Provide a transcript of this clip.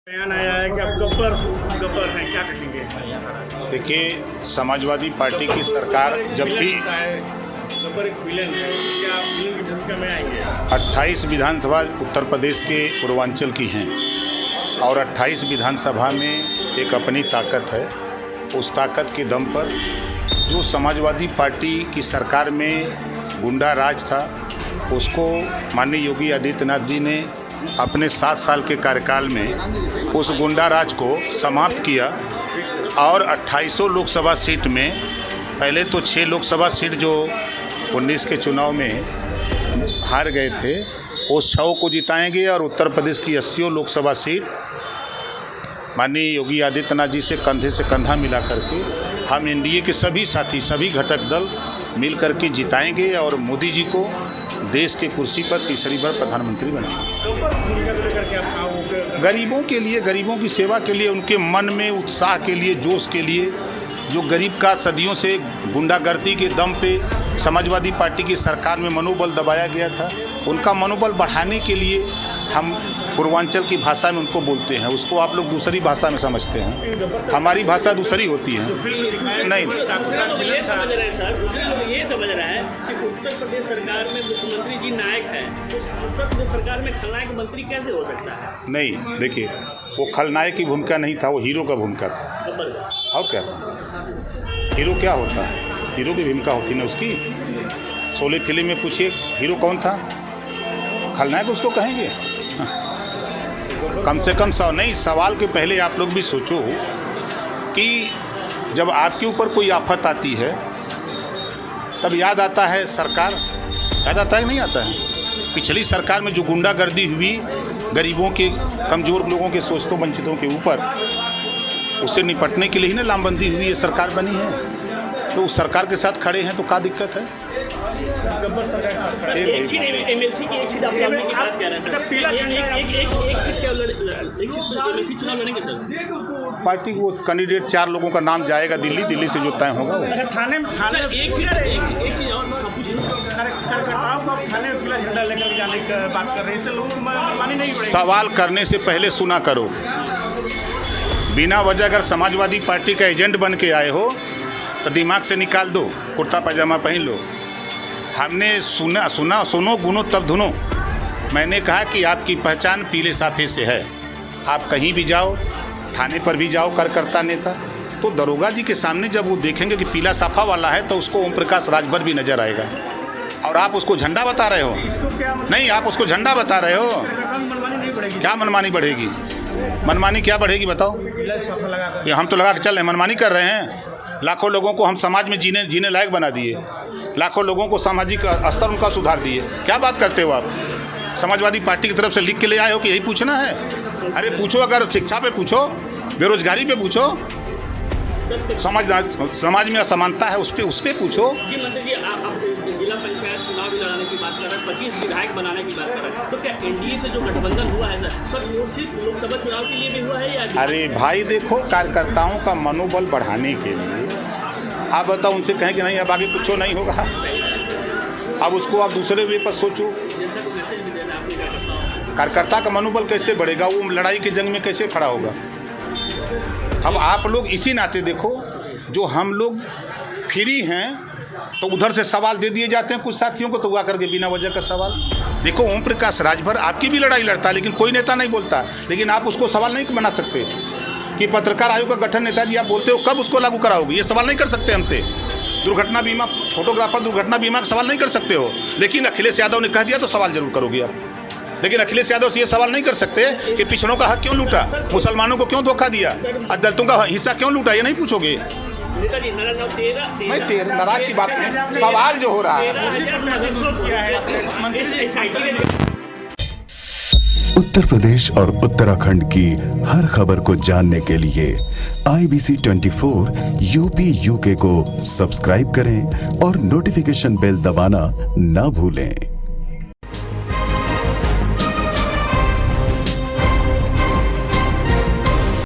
बयान आया है कि आप गब्बर हैं, क्या कहेंगे? देखिए, समाजवादी पार्टी की सरकार जब भी गब्बर एक विलेन है, क्या आप विलेन की भूमिका में आएंगे? 28 विधानसभा उत्तर प्रदेश के पूर्वांचल की हैं और 28 विधानसभा में एक अपनी ताकत है। उस ताकत के दम पर जो समाजवादी पार्टी की सरकार में गुंडा राज था, उसको माननीय योगी आदित्यनाथ जी ने अपने 7 साल के कार्यकाल में उस गुंडा राज को समाप्त किया और 28 लोकसभा सीट में पहले तो 6 लोकसभा सीट जो 19 के चुनाव में हार गए थे, उस 6 को जिताएंगे और उत्तर प्रदेश की 80 लोकसभा सीट माननीय योगी आदित्यनाथ जी से कंधे से कंधा मिला करके हम एनडीए के सभी साथी, सभी घटक दल मिल करके जिताएंगे और मोदी जी को देश के कुर्सी पर तीसरी बार प्रधानमंत्री बनाएंगे। गरीबों के लिए, गरीबों की सेवा के लिए, उनके मन में उत्साह के लिए, जोश के लिए, जो गरीब का सदियों से गुंडागर्दी के दम पे समाजवादी पार्टी की सरकार में मनोबल दबाया गया था, उनका मनोबल बढ़ाने के लिए हम पूर्वांचल की भाषा में उनको बोलते हैं। उसको आप लोग दूसरी भाषा में समझते हैं, हमारी भाषा दूसरी होती है। नहीं, ये समझ रहा है कि उत्तर प्रदेश सरकार में मुख्यमंत्री जी नायक है, उत्तर प्रदेश सरकार में खलनायक मंत्री कैसे हो सकता है? नहीं, देखिए, वो खलनायक की भूमिका नहीं था, वो हीरो का भूमिका था। और क्या था? हीरो क्या होता है? हीरो की भूमिका होती ना उसकी। शोले फिल्म में पूछिए हीरो कौन था? खलनायक उसको कहेंगे। कम से कम नहीं, सवाल के पहले आप लोग भी सोचो कि जब आपके ऊपर कोई आफत आती है तब याद आता है सरकार, याद आता है कि नहीं आता है? पिछली सरकार में जो गुंडागर्दी हुई गरीबों के, कमज़ोर लोगों के, शोषितों वंचितों के ऊपर, उससे निपटने के लिए ही ना लामबंदी हुई, ये सरकार बनी है। तो उस सरकार के साथ खड़े हैं तो क्या दिक्कत है? एमएलसी की एक सीट आप लड़ने की बात कर रहे हैं, एक सीट चुनाव लड़ेंगे सर? पार्टी को कैंडिडेट 4 लोगों का नाम जाएगा दिल्ली से जो तय होगा। अच्छा, थाने एक चीज़ और थाने पीला झंडा लेकर जाने की बात कर रहे हैं, लोगों को मानी नहीं पड़ेगी। सवाल करने से पहले सुना करो। बिना वजह अगर समाजवादी पार्टी का एजेंट बन के आए हो तो दिमाग से निकाल दो, कुर्ता पैजामा पहन लो। हमने सुनो गुनो तब धुनो। मैंने कहा कि आपकी पहचान पीले साफे से है। आप कहीं भी जाओ, थाने पर भी जाओ, कार्यकर्ता नेता, तो दरोगा जी के सामने जब वो देखेंगे कि पीला साफा वाला है तो उसको ओम प्रकाश राजभर भी नजर आएगा। और आप उसको झंडा बता रहे हो? नहीं, आप उसको झंडा बता रहे हो। क्या मनमानी बढ़ेगी? मनमानी क्या बढ़ेगी बताओ? ये हम तो लगा के चल रहे हैं, मनमानी कर रहे हैं। लाखों लोगों को हम समाज में जीने लायक बना दिए, लाखों लोगों को सामाजिक स्तर उनका सुधार दिए। क्या बात करते हो आप? समाजवादी पार्टी की तरफ से लिख के ले आए हो कि यही पूछना है? अरे पूछो, अगर शिक्षा पे पूछो, बेरोजगारी पे पूछो, समाज में असमानता है उस पे पूछो। जी मंत्री जी, आप जिला पंचायत चुनाव भी लड़ाने की बात कर रहे हैं, 25 विधायक बनाने की बात कर रहे हैं, तो क्या एनडीए से जो गठबंधन हुआ है सर वो सिर्फ लोकसभा चुनाव के लिए भी हुआ है या? अरे भाई देखो, कार्यकर्ताओं का मनोबल बढ़ाने के लिए आप बताओ, उनसे कहें कि नहीं अब आगे कुछ नहीं होगा, अब उसको आप दूसरे वे पर सोचो। कार्यकर्ता का मनोबल कैसे बढ़ेगा? वो लड़ाई के जंग में कैसे खड़ा होगा? अब आप लोग इसी नाते देखो, जो हम लोग फ्री हैं तो उधर से सवाल दे दिए जाते हैं कुछ साथियों को, तो हुआ करके बिना वजह का सवाल। देखो, ओम प्रकाश राजभर आपकी भी लड़ाई लड़ता है, लेकिन कोई नेता नहीं बोलता। लेकिन आप उसको सवाल नहीं बना सकते कि पत्रकार आयोग का गठन नेताजी आप बोलते हो, कब उसको लागू कराओगे? ये सवाल नहीं कर सकते हमसे। दुर्घटना बीमा, फोटोग्राफर दुर्घटना बीमा का सवाल नहीं कर सकते हो। लेकिन अखिलेश यादव ने कह दिया तो सवाल जरूर करोगे आप। लेकिन अखिलेश यादव से ये सवाल नहीं कर सकते कि पिछड़ों का हक क्यों लूटा, मुसलमानों को क्यों धोखा दिया, दलितों का हिस्सा क्यों लूटा, ये नहीं पूछोगे। मैं तेरे नाराज की बात नहीं, सवाल जो हो रहा है। उत्तर प्रदेश और उत्तराखंड की हर खबर को जानने के लिए IBC 24 UP UK को सब्सक्राइब करें और नोटिफिकेशन बेल दबाना ना भूलें।